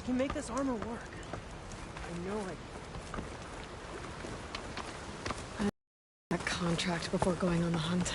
can make this armor work. I know I... A contract before going on the hunt.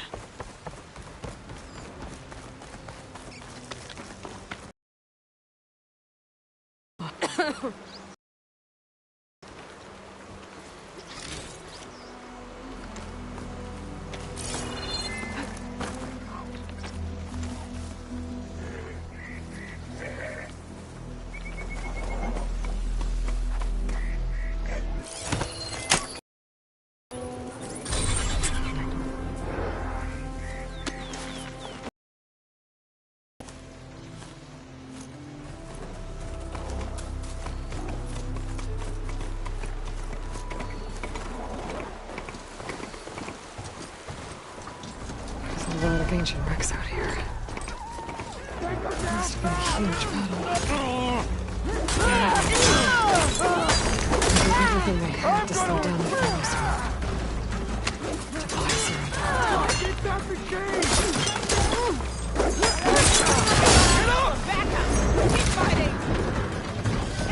A lot of ancient wrecks out here. Must have been a huge battle. They did everything they had to slow down the Thanos war. To buy Zero. Get back the cage! Get up! Back up! Keep fighting!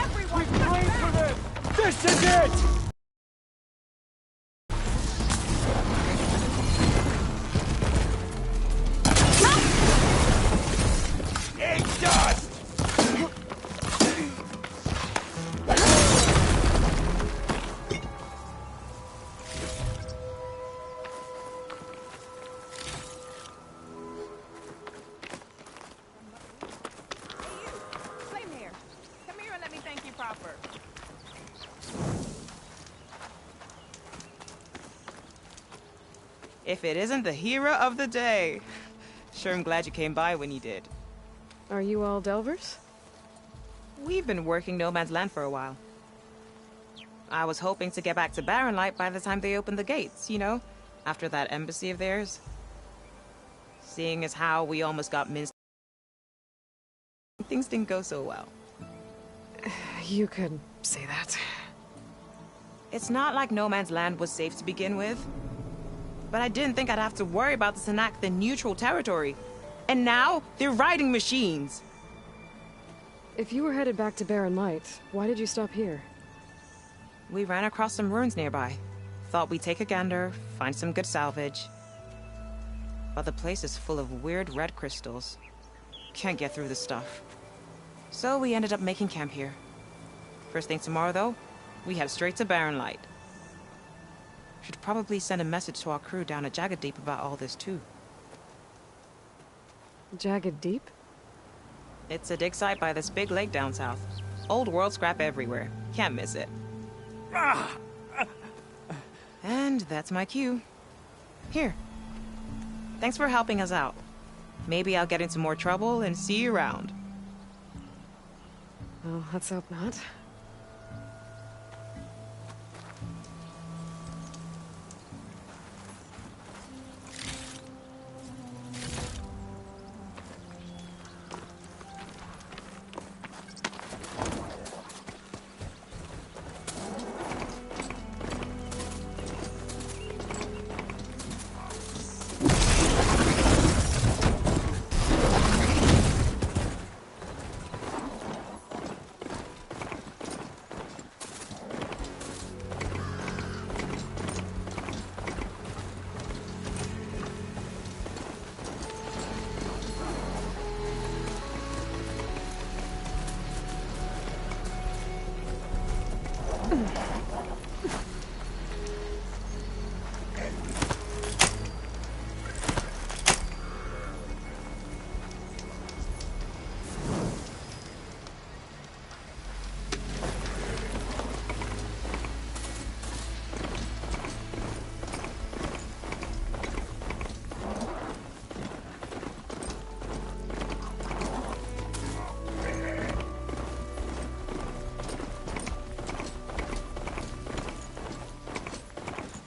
Everyone, We prayed for them! This is it! If it isn't the hero of the day. Sure, I'm glad you came by when you did. Are you all Delvers? We've been working No Man's Land for a while. I was hoping to get back to Barren Light by the time they opened the gates, you know? After that embassy of theirs. Seeing as how we almost got minced. Things didn't go so well. You could say that. It's not like No Man's Land was safe to begin with. But I didn't think I'd have to worry about this enact the neutral territory. And now, they're riding machines. If you were headed back to Barren Light, why did you stop here? We ran across some ruins nearby. Thought we'd take a gander, find some good salvage. But the place is full of weird red crystals. Can't get through the stuff. So we ended up making camp here. First thing tomorrow, though, we head straight to Barren Light. Should probably send a message to our crew down at Jagged Deep about all this, too. Jagged Deep? It's a dig site by this big lake down south. Old world scrap everywhere. Can't miss it. And that's my cue. Here. Thanks for helping us out. Maybe I'll get into more trouble and see you around. Well, let's hope not.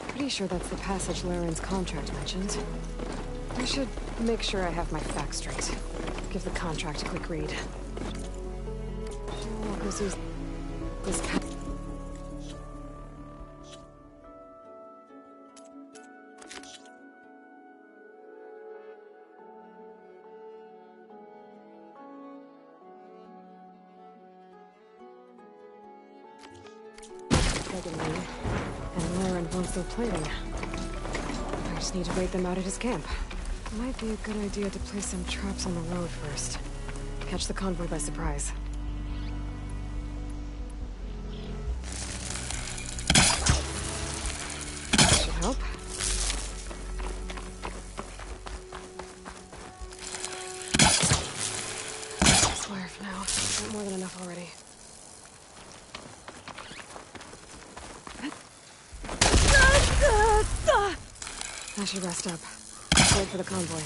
Pretty sure that's the passage Laren's contract mentions. I should make sure I have my facts straight. Give the contract a quick read. Walkers use this regularly, and Laren wants their plating. I just need to wait them out at his camp. Might be a good idea to place some traps on the road first. Catch the convoy by surprise. Should help. Swear for now. Not more than enough already. I should rest up. Wait for the convoy.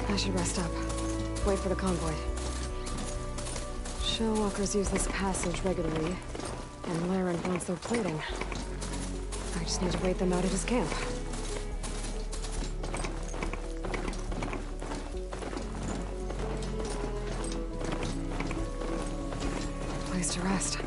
I should rest up. Wait for the convoy. Shellwalkers use this passage regularly, and Laren wants their plating. I just need to wait them out at his camp. Place to rest.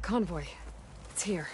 convoy. It's here.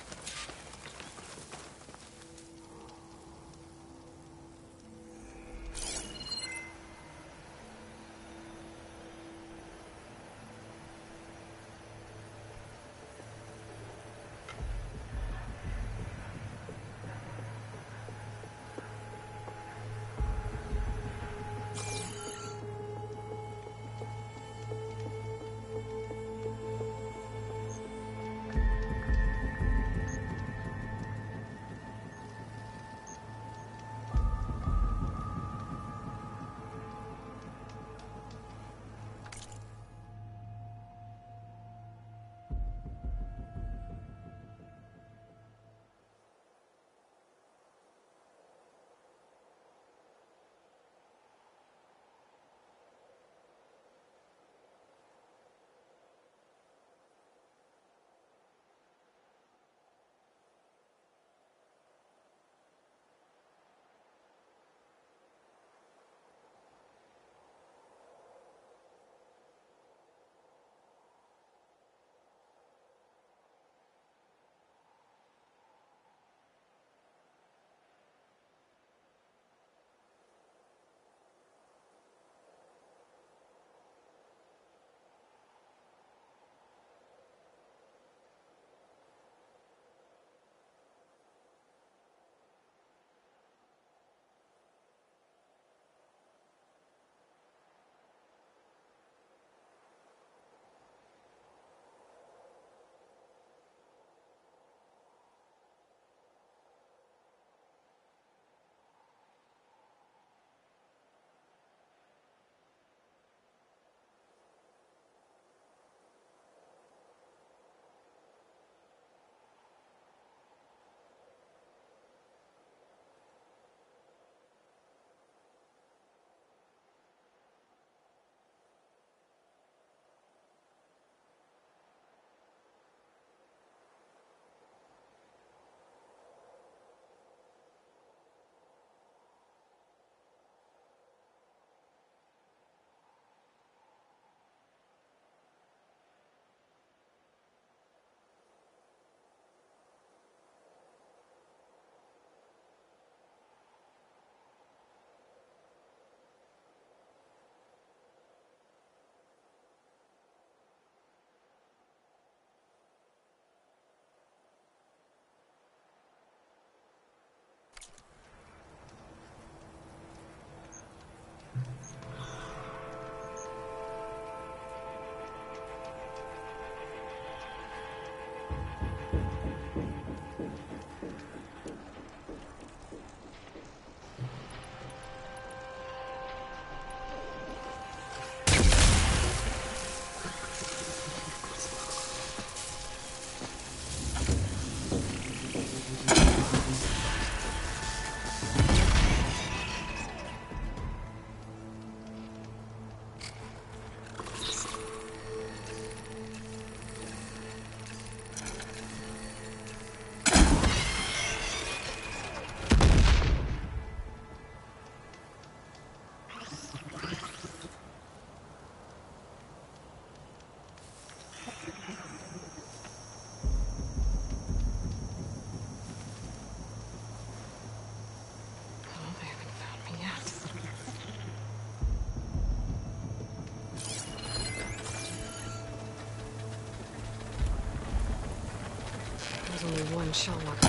Only one shell left.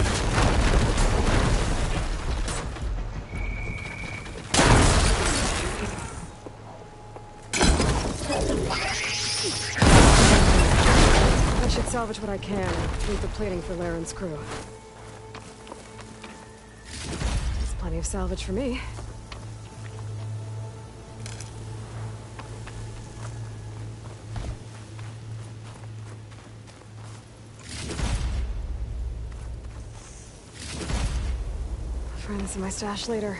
I should salvage what I can and leave the plating for Laren's crew. There's plenty of salvage for me. I'll find this in my stash later.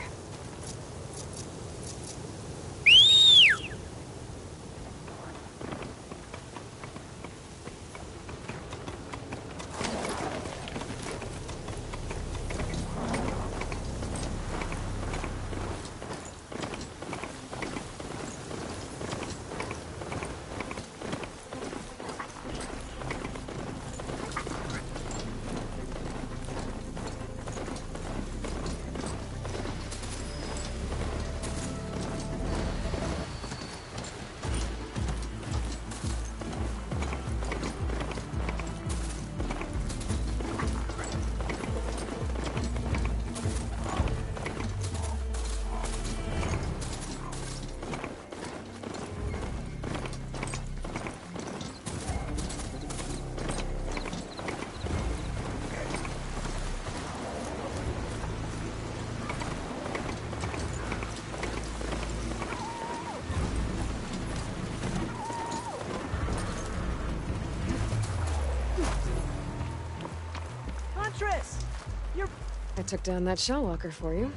took down that shell walker for you.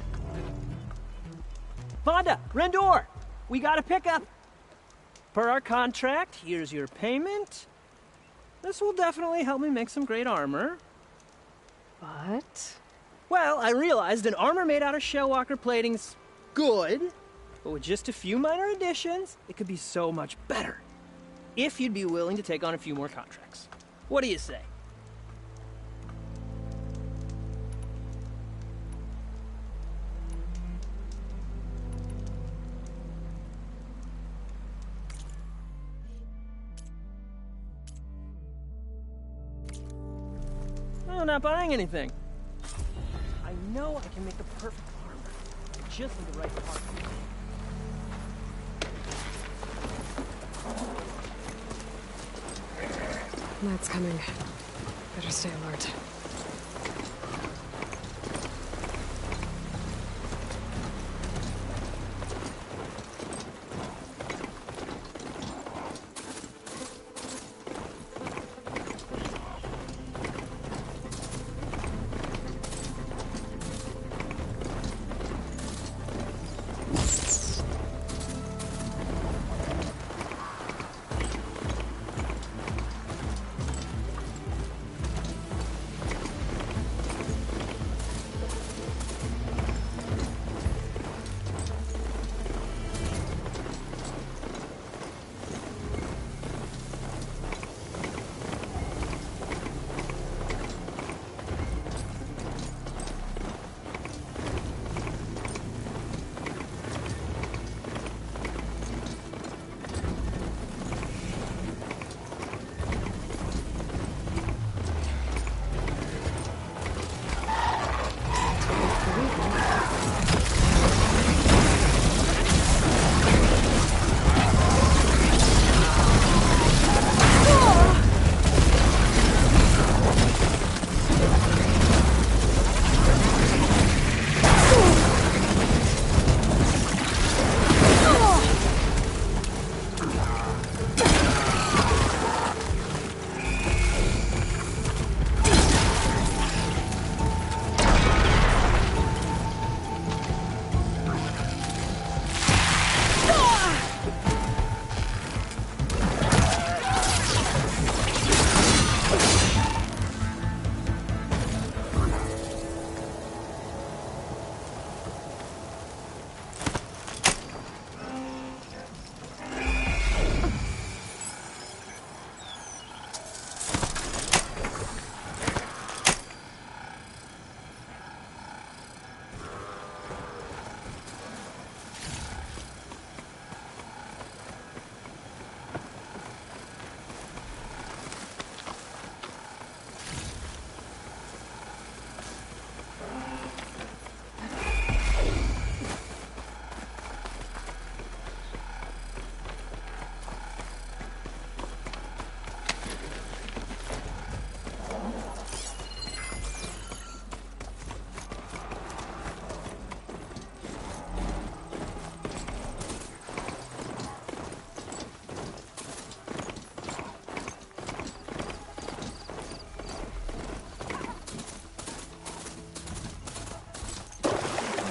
Vonda, Rendor, we got a pickup. Per our contract, here's your payment. This will definitely help me make some great armor. But... Well, I realized an armor made out of shellwalker plating's good, but with just a few minor additions, it could be so much better. If you'd be willing to take on a few more contracts. What do you say? I'm not buying anything. I know I can make the perfect armor. I just need the right part. Night's coming. Better stay alert.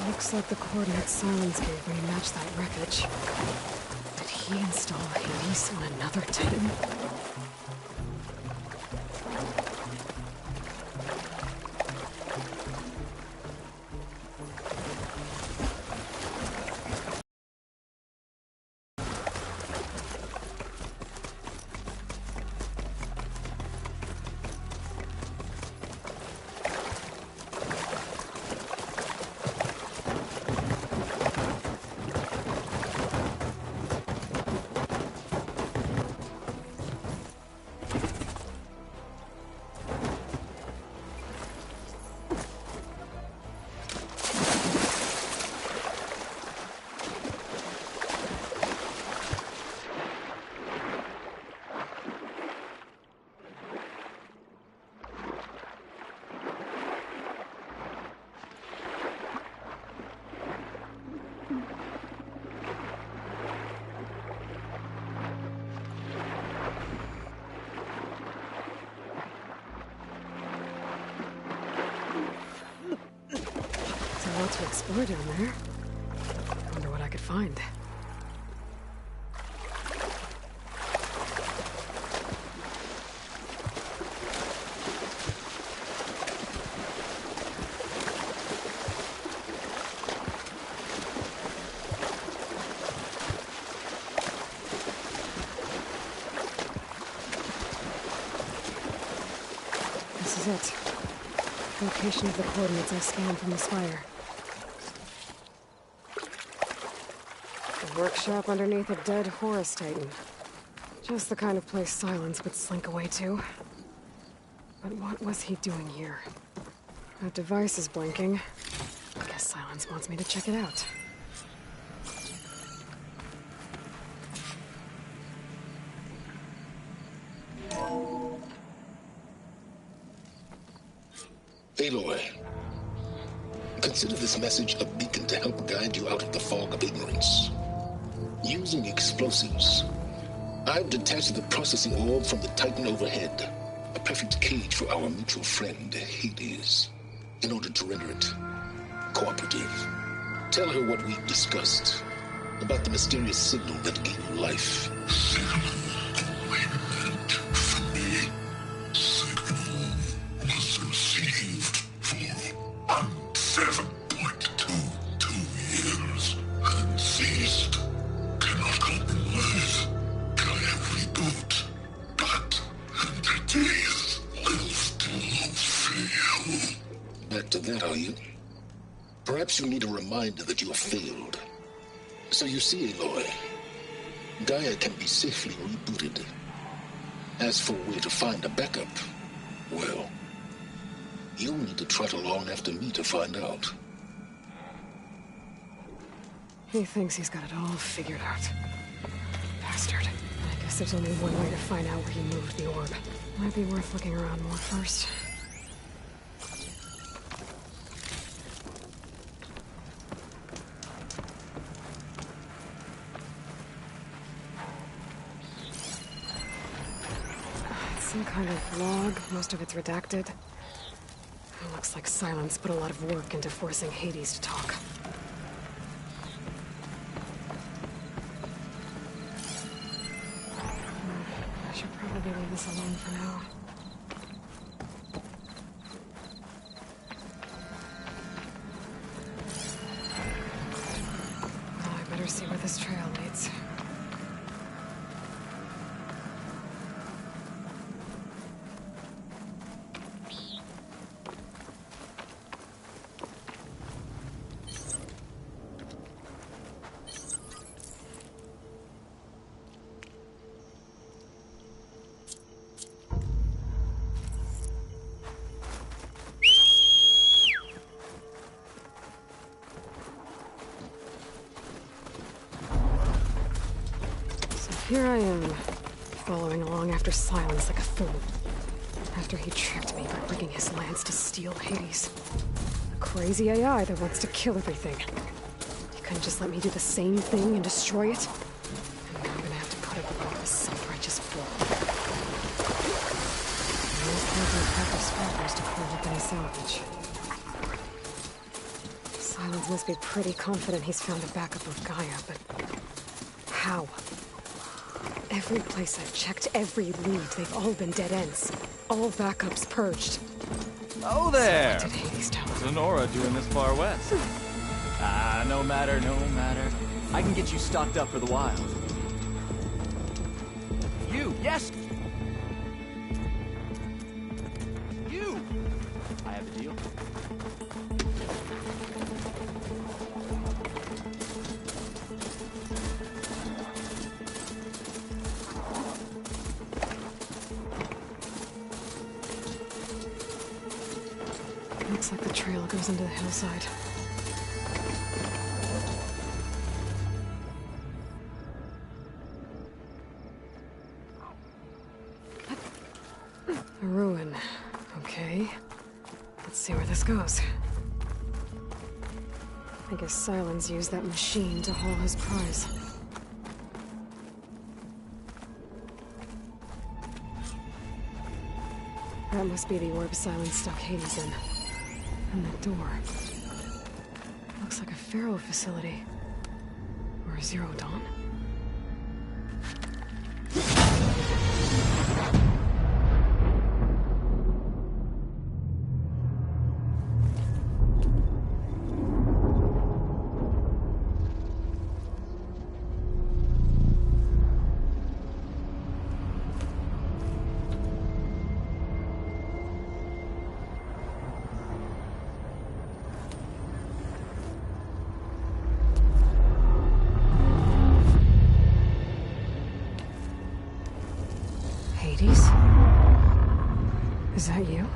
Looks like the coordinates Silence gave when he matched that wreckage. Did he install Hades on another Titan? lot to explore down there. Wonder what I could find. This is it. Location of the coordinates I scanned from the spire. A workshop underneath a dead Horus Titan. Just the kind of place Silence would slink away to. But what was he doing here? That device is blinking. I guess Silence wants me to check it out. Aloy, consider this message a beacon to help guide you out of the fog of ignorance. Using explosives, I've detached the processing orb from the Titan overhead, a perfect cage for our mutual friend, Hades, in order to render it cooperative. Tell her what we've discussed about the mysterious signal that gave you life. Back to that, are you? Perhaps you need a reminder that you have failed. So you see, Aloy, Gaia can be safely rebooted. As for where to find a backup, well, you'll need to trot along after me to find out. He thinks he's got it all figured out. Bastard. I guess there's only one way to find out where he moved the orb. Might be worth looking around more first. Some kind of log, most of it's redacted. It looks like Silence put a lot of work into forcing Hades to talk. I should probably leave this alone for now. Well, I better see where this trail leads. Here I am, following along after Silence like a fool. After he tricked me by rigging his lance to steal Hades. A crazy AI that wants to kill everything. He couldn't just let me do the same thing and destroy it? And now I'm gonna have to put up with all this self-righteous bull. There's probably a pack of scrappers to clean up any salvage. Silence must be pretty confident he's found a backup of Gaia, but how? Every place I've checked, every lead, they've all been dead ends. All backups purged. Oh there! What did Hades tell him? Sonora doing this far west. No matter, no matter. I can get you stocked up for the wild. You, yes! You! I have a deal. Looks like the trail goes into the hillside. A ruin. Okay. Let's see where this goes. I guess Silence used that machine to haul his prize. That must be the orb Silence stuck Hades in. And the door. Looks like a Pharaoh facility. Or a Zero Dawn. Hades? Is that you?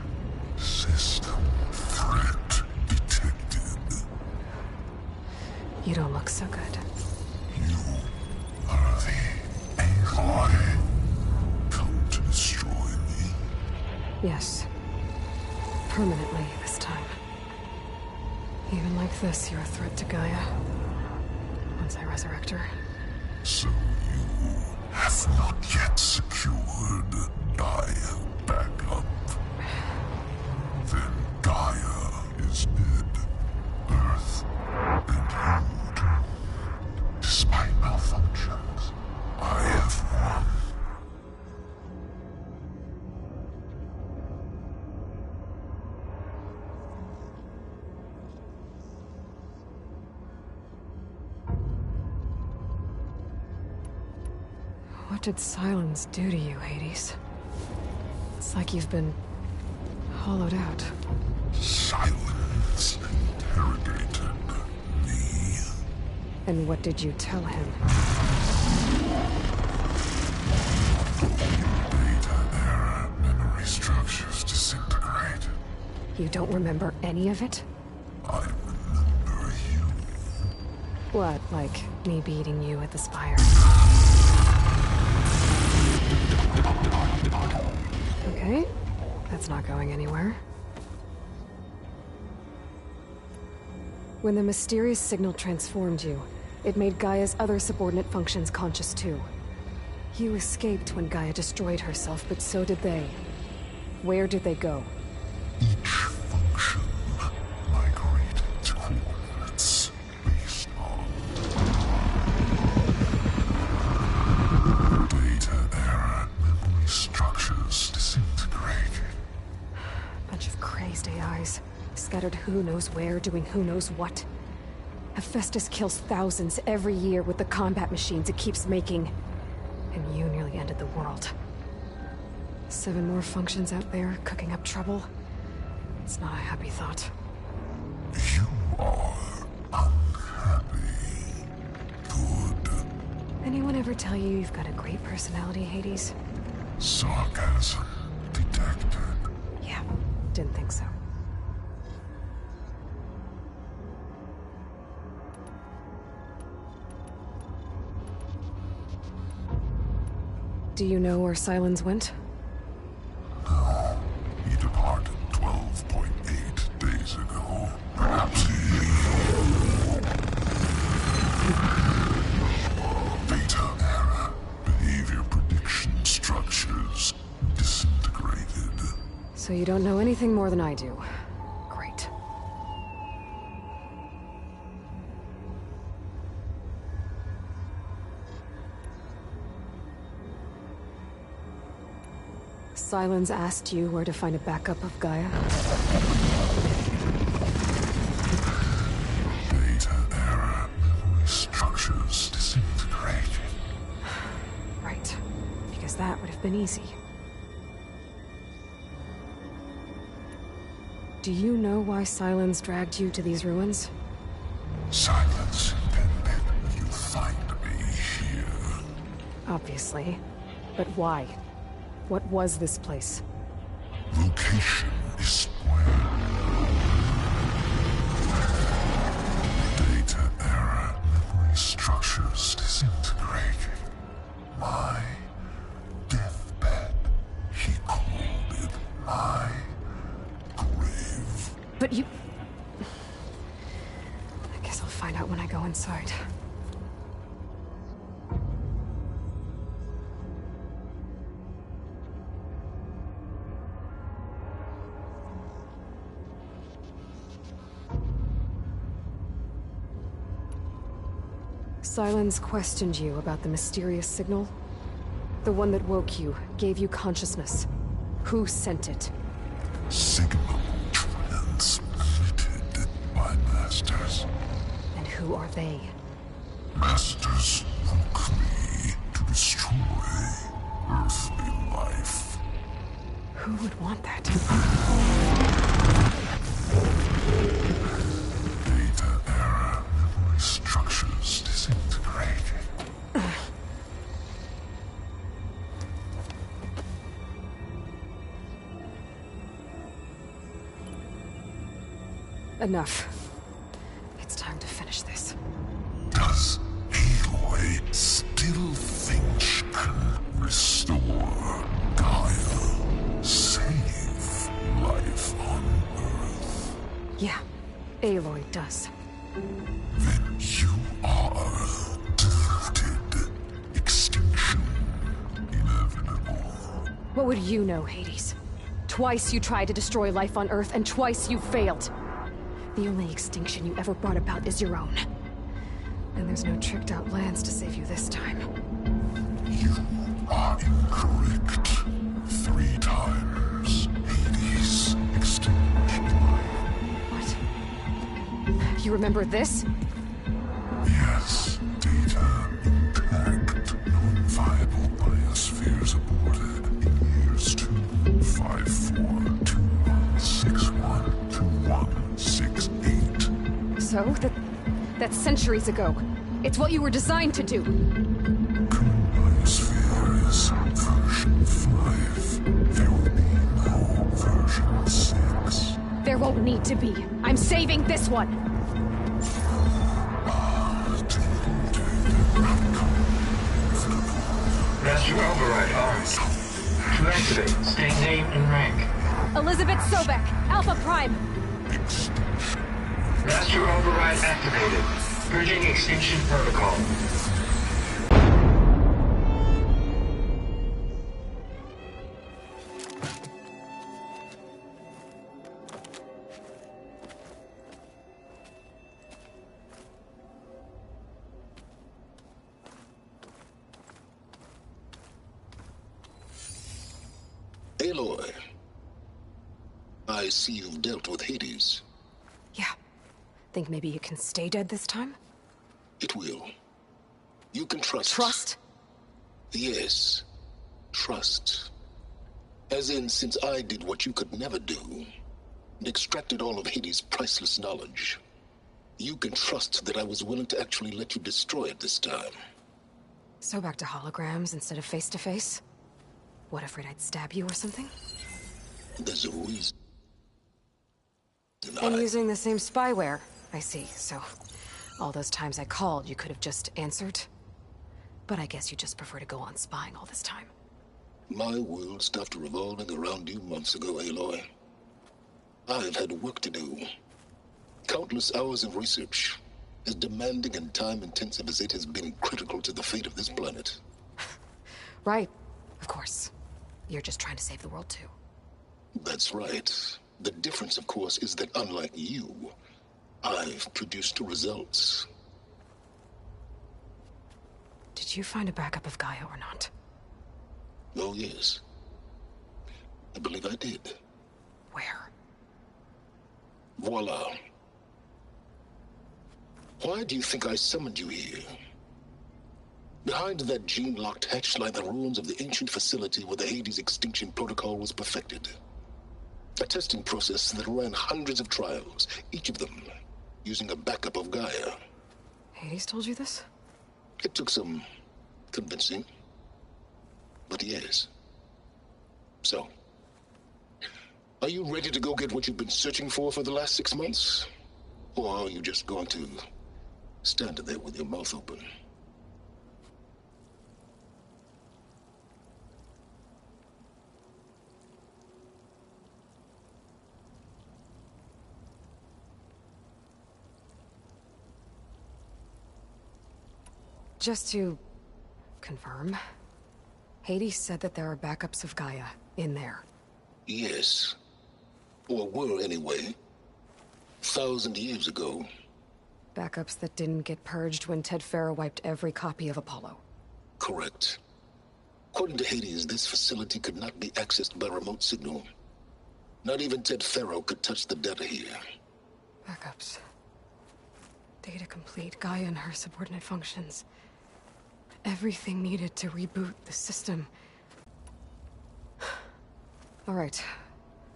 System threat detected. You don't look so good. You are the AI come to destroy me. Yes. Permanently this time. Even like this, you're a threat to Gaia. Once I resurrect her. So you have not yet secured Gaia back up. Then Gaia is dead. Earth and you too. Despite malfunctions, I have won. What did silence do to you, Hades? It's like you've been hollowed out. Silence interrogated me. And what did you tell him? Data era memory structures disintegrate. You don't remember any of it? I remember you. What, like me beating you at the Spire? Okay, that's not going anywhere. When the mysterious signal transformed you, it made Gaia's other subordinate functions conscious too. You escaped when Gaia destroyed herself, but so did they. Where did they go? Each function migrated to coordinates based on data era memory structures disintegrated. Bunch of crazed AIs, scattered who knows where, doing who knows what. Hephaestus kills thousands every year with the combat machines it keeps making. And you nearly ended the world. 7 more functions out there, cooking up trouble. It's not a happy thought. You are unhappy. Good. Anyone ever tell you you've got a great personality, Hades? Sarcasm detected. Yeah, didn't think so. Do you know where Silence went? No, he departed 12.8 days ago. Perhaps he... Beta era behavior prediction structures disintegrated. So you don't know anything more than I do. Great. Silence asked you where to find a backup of Gaia? Beta era memory structures disintegrated. Right. Because that would have been easy. Do you know why Silence dragged you to these ruins? Silence intended you find me here. Obviously. But why? What was this place? Location is square. Data era memory structures disintegrated. My deathbed. He called it my grave. But you... I guess I'll find out when I go inside. Sylens questioned you about the mysterious signal? The one that woke you, gave you consciousness. Who sent it? Signal transmitted by masters. And who are they? Masters woke me to destroy earthly life. Who would want that? Data error, memory structures disintegrating. Enough. It's time to finish this. Does Aloy still think she can restore Gaia? Save life on Earth? Yeah, Aloy does. Then you are deluded. Extinction inevitable. What would you know, Hades? Twice you tried to destroy life on Earth, and twice you failed. The only extinction you ever brought about is your own. And there's no tricked-out lands to save you this time. You are incorrect. 3 times. Hades extinguished life. What? You remember this? Yes, data intact. Non-viable biospheres aborted in years 254, 2161, 2168. So, that's centuries ago. It's what you were designed to do. Current biosphere is version 5. There will be no version 6. There won't need to be. I'm saving this one. Master override on. To activate, state name and rank. Elizabeth Sobek, Alpha Prime. Master override activated. Purging extinction protocol. Aloy, I see you've dealt with Hades. Yeah. Think maybe you can stay dead this time? It will. You can trust. Trust? Yes. Trust. As in, since I did what you could never do, and extracted all of Hades' priceless knowledge, you can trust that I was willing to actually let you destroy it this time. So back to holograms instead of face-to-face? What, afraid I'd stab you or something? There's a reason. And using the same spyware. I see, so... all those times I called, you could have just answered? But I guess you just prefer to go on spying all this time. My world stopped revolving around you months ago, Aloy. I've had work to do. Countless hours of research, as demanding and time-intensive as it has been critical to the fate of this planet. Right. Of course. You're just trying to save the world, too. That's right. The difference, of course, is that unlike you, I've produced results. Did you find a backup of Gaia or not? Oh, yes. I believe I did. Where? Voila. Why do you think I summoned you here? Behind that gene-locked hatch lie the ruins of the ancient facility where the Hades extinction protocol was perfected. A testing process that ran hundreds of trials, each of them using a backup of Gaia. Hades told you this? It took some convincing, but yes. So, are you ready to go get what you've been searching for the last 6 months? Or are you just going to stand there with your mouth open? Just to confirm, Hades said that there are backups of Gaia in there. Yes. Or were, anyway. 1,000 years ago. Backups that didn't get purged when Ted Farrow wiped every copy of Apollo. Correct. According to Hades, this facility could not be accessed by remote signal. Not even Ted Farrow could touch the data here. Backups. Data complete, Gaia and her subordinate functions. Everything needed to reboot the system. All right.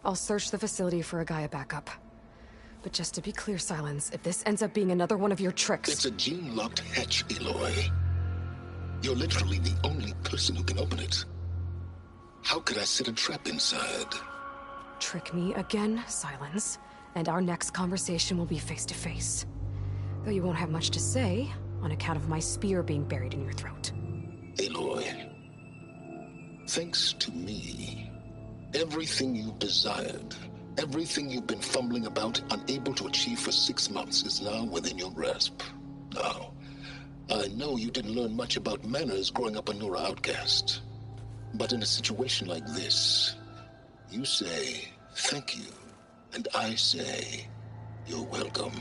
I'll search the facility for a Gaia backup. But just to be clear, Silence, if this ends up being another one of your tricks... It's a gene-locked hatch, Aloy. You're literally the only person who can open it. How could I set a trap inside? Trick me again, Silence, and our next conversation will be face-to-face. Though you won't have much to say, on account of my spear being buried in your throat. Aloy, thanks to me, everything you've desired, everything you've been fumbling about, unable to achieve for 6 months, is now within your grasp. Now, I know you didn't learn much about manners growing up a Nora outcast. But in a situation like this, you say, thank you, and I say, you're welcome.